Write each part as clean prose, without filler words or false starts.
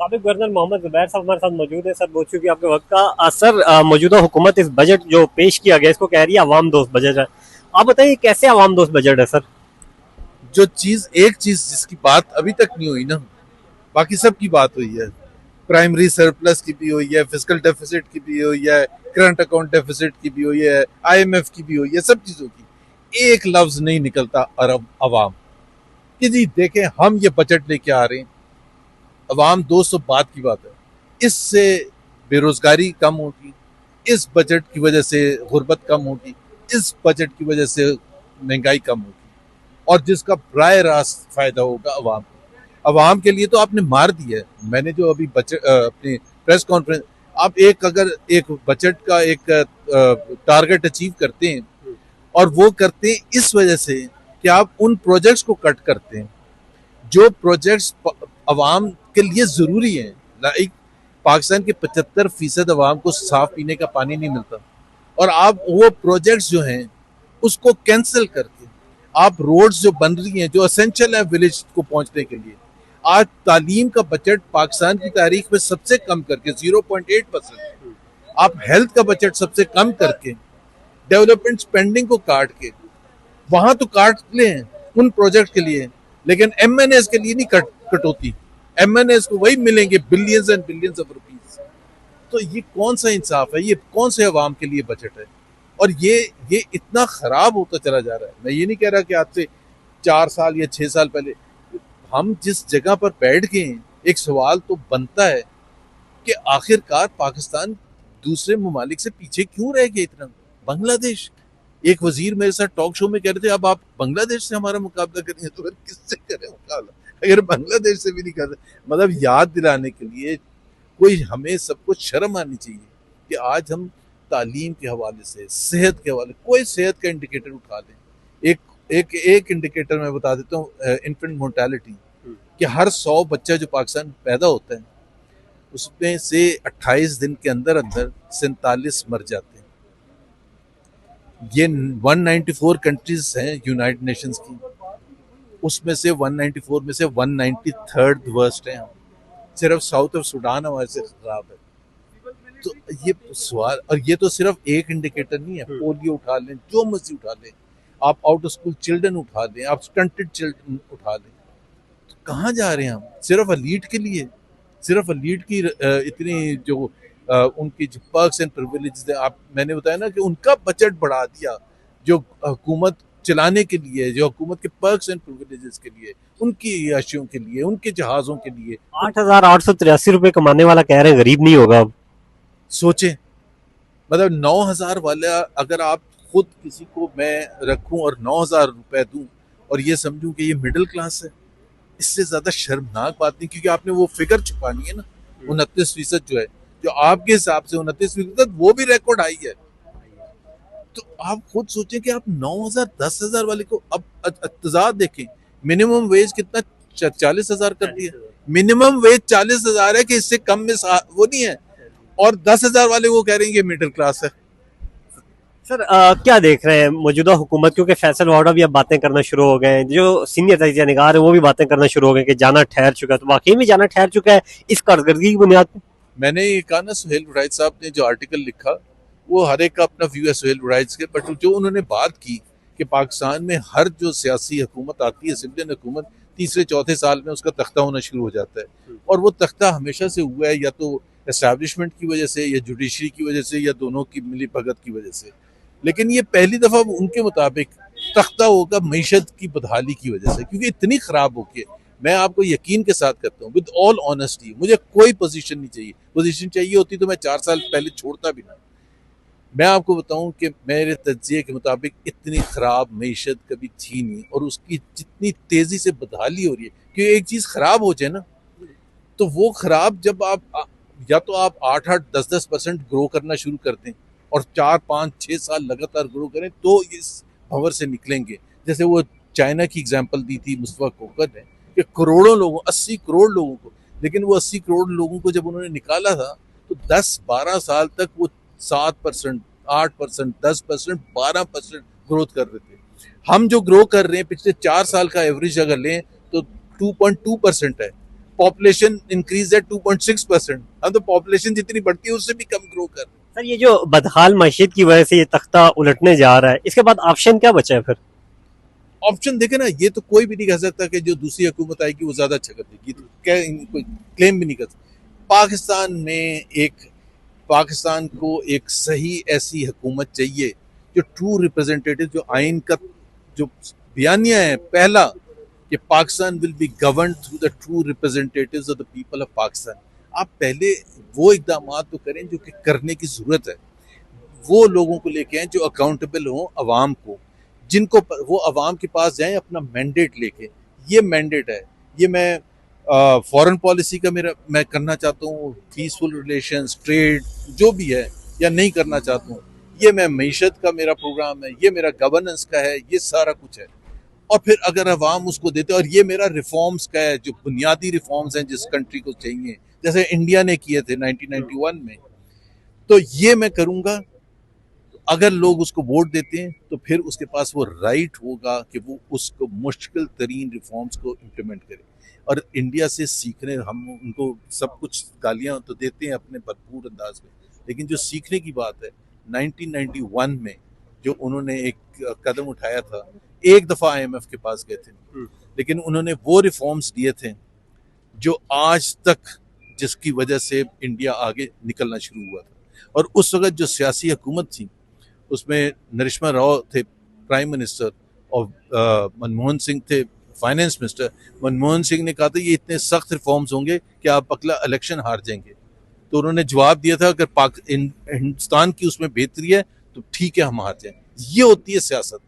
साबिक गवर्नर मोहम्मद जुबैर साहब हमारे साथ मौजूद है। सर, बहुत शुक्रिया आपके वक्त का। सर, मौजूदा हुकूमत इस बजट जो पेश किया गया इसको कह रही है अवाम दोस्त बजट है। आप बताइए कैसे अवाम दोस्त बजट है सर? जो चीज एक चीज जिसकी बात अभी तक नहीं हुई ना, बाकी सब की बात हुई है। प्राइमरी सरप्लस की भी हुई है, फिजिकल डेफिसिट की भी हुई है, करंट अकाउंट डेफिसिट की भी हुई है, आईएमएफ की भी हुई है, सब चीजों की एक लफ्ज नहीं निकलता अरब अवाम कि जी देखें हम ये बजट लेके आ रहे हैं। अवाम 200 बात की बात है। इससे बेरोजगारी कम होगी, इस बजट की वजह से गुर्बत कम होगी, इस बजट की वजह से महंगाई कम होगी, और जिसका बराह रास्त फायदा होगा अवाम को। अवाम के लिए तो आपने मार दिया है। मैंने जो अभी बजट अपनी प्रेस कॉन्फ्रेंस, आप अगर एक बजट का एक टारगेट अचीव करते हैं, और वो करते हैं इस वजह से कि आप उन प्रोजेक्ट्स को कट करते हैं जो प्रोजेक्ट्स अवाम के लिए जरूरी है। लाइक पाकिस्तान के 75% अवाम को साफ पीने का पानी नहीं मिलता, और आप वो प्रोजेक्ट्स जो हैं उसको कैंसिल करके आप रोड्स जो बन रही हैं जो असेंशियल है विलेज को पहुंचने के लिए, आज तालीम का बजट पाकिस्तान की तारीख में सबसे कम करके 0.8%, आप हेल्थ का बजट सबसे कम करके, डेवलपमेंट स्पेंडिंग को काट के, वहां तो काट ले उन प्रोजेक्ट के लिए, लेकिन एमएनएस के लिए नहीं कटौती। एमएनएस को वही मिलेंगे billions and billions of rupees. तो ये कौन सा इंसाफ है? ये कौन से अवाम के लिए बजट है? और ये इतना खराब होता चला जा रहा है। मैं ये नहीं कह रहा कि आज से 4 साल या 6 साल पहले, हम जिस जगह पर बैठ गए हैं, एक सवाल तो बनता है कि आखिरकार पाकिस्तान दूसरे ममालिक से पीछे क्यों रह गया इतना। बांग्लादेश, एक वजीर मेरे साथ टॉक शो में कह रहे थे अब आप बांग्लादेश से हमारा मुकाबला करेंगे, तो फिर किससे करें मुकाबला अगर बांग्लादेश से भी नहीं कर रहे। मतलब याद दिलाने के लिए कोई हमें सबको शर्म आनी चाहिए कि आज हम तालीम के हवाले से, सेहत के हवाले, कोई सेहत का इंडिकेटर उठा लें। एक एक इंडिकेटर मैं बता देता हूँ, इन्फेंट मोर्टेलिटी, कि हर 100 बच्चा जो पाकिस्तान में पैदा होता है उसमें से 28 दिन के अंदर अंदर 47 मर जाते हैं। ये 194 कंट्रीज हैं यूनाइटेड नेशंस की, उसमें से 194 में से 193rd वर्स्ट है। सिर्फ साउथ ऑफ सुडान हमारे से खराब है। तो ये सवाल, और ये तो सिर्फ एक इंडिकेटर नहीं है। पोलियो उठा लें, जो मर्जी उठा लें, आप आउट ऑफ स्कूल चिल्ड्रन उठा लें, आप स्टंटेड चिल्ड्रन उठा लें, तो कहाँ जा रहे हैं हम? सिर्फ अलीट के लिए, सिर्फ अलीट की इतनी जो उनकी जो पर्क्स एंड प्रिविलेजेस है। आप, मैंने बताया ना कि उनका बजट बढ़ा दिया जो हुकूमत चलाने के लिए, जो हुकूमत के पर्क्स एंड प्रिविलेजेस के लिए, उनकी अयाशियों के लिए, उनके जहाजों के लिए। तो 8,883 रुपए कमाने वाला कह रहे हैं गरीब नहीं होगा अब। सोचें, मतलब 9,000 वाला अगर आप खुद किसी को मैं रखूं और 9,000 रुपए दूं और ये समझूं कि ये मिडिल क्लास है, इससे ज्यादा शर्मनाक बात नहीं। क्योंकि आपने वो फिगर छुपानी है ना, 29% जो है, जो आपके हिसाब से 29%, वो भी रिकॉर्ड हाई है। तो आप खुद सोचें कि आप 9,000 10,000 वाले को, अब तजाद देखें। मिनिमम वेज कितना? 40,000 कर दिया। मिनिमम वेज 40,000 है कि इससे कम में वो नहीं है, और 10,000 वाले वो कह रहे हैं कि मिडिल क्लास है। सर, क्या देख रहे हैं मौजूदा हुकूमत? क्योंकि फैसल वाडा भी अब बातें करना शुरू हो गए हैं, जो सीनियर तजिया निगार है वो भी बातें करना शुरू हो गए कि जाना ठहर चुका है। तो वाकई में जाना ठहर चुका है इस कारकर्दगी की बुनियाद पर? मैंने ये कहा ना, सुहेल वड़ाइच साहब ने जो आर्टिकल लिखा, वो हर एक का अपना व्यू है सुहेल वड़ाइच के, बट जो उन्होंने बात की कि पाकिस्तान में हर जो सियासी हुकूमत आती है, सिविलियन हुकूमत, तीसरे चौथे साल में उसका तख्ता होना शुरू हो जाता है। और वो तख्ता हमेशा से हुआ है या तो एस्टैब्लिशमेंट की वजह से, या जुडिशरी की वजह से, या दोनों की मिली भगत की वजह से। लेकिन ये पहली दफा उनके मुताबिक तख्ता होगा मीशत की बदहाली की वजह से, क्योंकि इतनी खराब हो गई। मैं आपको यकीन के साथ कहता हूँ, विद ऑल ऑनेस्टी, मुझे कोई पोजीशन नहीं चाहिए। पोजीशन चाहिए होती तो मैं 4 साल पहले छोड़ता भी ना। मैं आपको बताऊं कि मेरे तज्जिए के मुताबिक इतनी खराब मीशत कभी थी नहीं, और उसकी जितनी तेजी से बदहाली हो रही है, क्योंकि एक चीज खराब हो जाए ना, तो वो खराब जब आप या तो आप 8-8 10-10% ग्रो करना शुरू कर दें और 4-5-6 साल लगातार ग्रो करें, तो इस भंवर से निकलेंगे। जैसे वो चाइना की एग्जांपल दी थी मुस्तफा कोकर ने, कि करोड़ों लोगों, 80 करोड़ लोगों को, लेकिन वो 80 करोड़ लोगों को जब उन्होंने निकाला था तो 10-12 साल तक वो 7%, 8%, 10%, 12% ग्रोथ कर रहे थे। हम जो ग्रो कर रहे हैं पिछले 4 साल का एवरेज अगर लें तो 2.2% है। पॉपुलेशन इंक्रीज है 2.6%। हम तो पॉपुलेशन जितनी बढ़ती है उससे भी कम ग्रो कर रहे हैं। सर ये जो बदहाल मैशियत की वजह से ये तख्ता उलटने जा रहा है, इसके बाद ऑप्शन क्या बचा है फिर? ऑप्शन देखे ना, ये तो कोई भी नहीं कह सकता कि जो दूसरी हुकूमत आएगी वो ज्यादा अच्छा कर देगी, तो क्या कोई क्लेम भी नहीं कर सकता। पाकिस्तान में एक पाकिस्तान को एक सही ऐसी हुकूमत चाहिए जो ट्रू रिप्रेजेंटेटिव, जो आइन का जो बयानिया है पहला कि Pakistan will be govern through the true representatives of the people of Pakistan. आप पहले वो इकदाम तो करें जो कि करने की जरूरत है, वो लोगों को लेके आए जो अकाउंटेबल हों अवाम को, जिनको वो अवाम के पास जाएं अपना मैंडेट लेके। ये मैंडेट है, ये मैं फॉरेन पॉलिसी का मेरा मैं करना चाहता हूँ, पीसफुल रिलेशंस, ट्रेड जो भी है, या नहीं करना चाहता हूँ, ये मैं मईशत का मेरा प्रोग्राम है, ये मेरा गवर्नेंस का है, ये सारा कुछ है। और फिर अगर अवाम उसको देते, और ये मेरा रिफॉर्म्स का है, जो बुनियादी रिफॉर्म्स हैं जिस कंट्री को चाहिए, जैसे इंडिया ने किए थे 1991 में, तो ये मैं करूंगा। अगर लोग उसको वोट देते हैं तो फिर उसके पास वो राइट होगा कि वो उसको मुश्किल तरीन रिफॉर्म्स को इम्प्लीमेंट करे। और इंडिया से सीखने, हम उनको सब कुछ गालियां तो देते हैं अपने भरपूर अंदाज में, लेकिन जो सीखने की बात है 1991 में जो उन्होंने एक कदम उठाया था, एक दफा IMF के पास गए थे, लेकिन उन्होंने वो रिफॉर्म्स दिए थे जो आज तक, जिसकी वजह से इंडिया आगे निकलना शुरू हुआ था। और उस वक्त जो सियासी हुकूमत थी उसमें नरसिम्हा राव थे प्राइम मिनिस्टर, और मनमोहन सिंह थे फाइनेंस मिनिस्टर। मनमोहन सिंह ने कहा था ये इतने सख्त रिफॉर्म्स होंगे कि आप अगला इलेक्शन हार जाएंगे, तो उन्होंने जवाब दिया था अगर हिंदुस्तान की उसमें बेहतरी है तो ठीक है हम हार जाएं। ये होती है सियासत।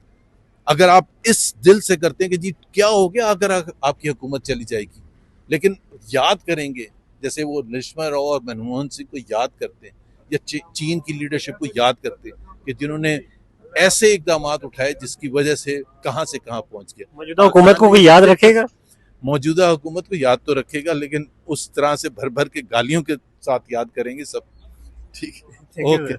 अगर आप इस दिल से करते हैं कि जी क्या हो गया अगर आपकी हुकूमत चली जाएगी, लेकिन याद करेंगे जैसे वो नरसिम्हा राव और मनमोहन सिंह को याद करते हैं, या चीन की लीडरशिप को याद करते हैं कि जिन्होंने ऐसे इकदाम उठाए जिसकी वजह से कहां पहुंच गया। मौजूदा हुकूमत को कोई याद रखेगा? मौजूदा हुकूमत को याद तो रखेगा, लेकिन उस तरह से भर भर के गालियों के साथ याद करेंगे सब। ठीक है, ओके।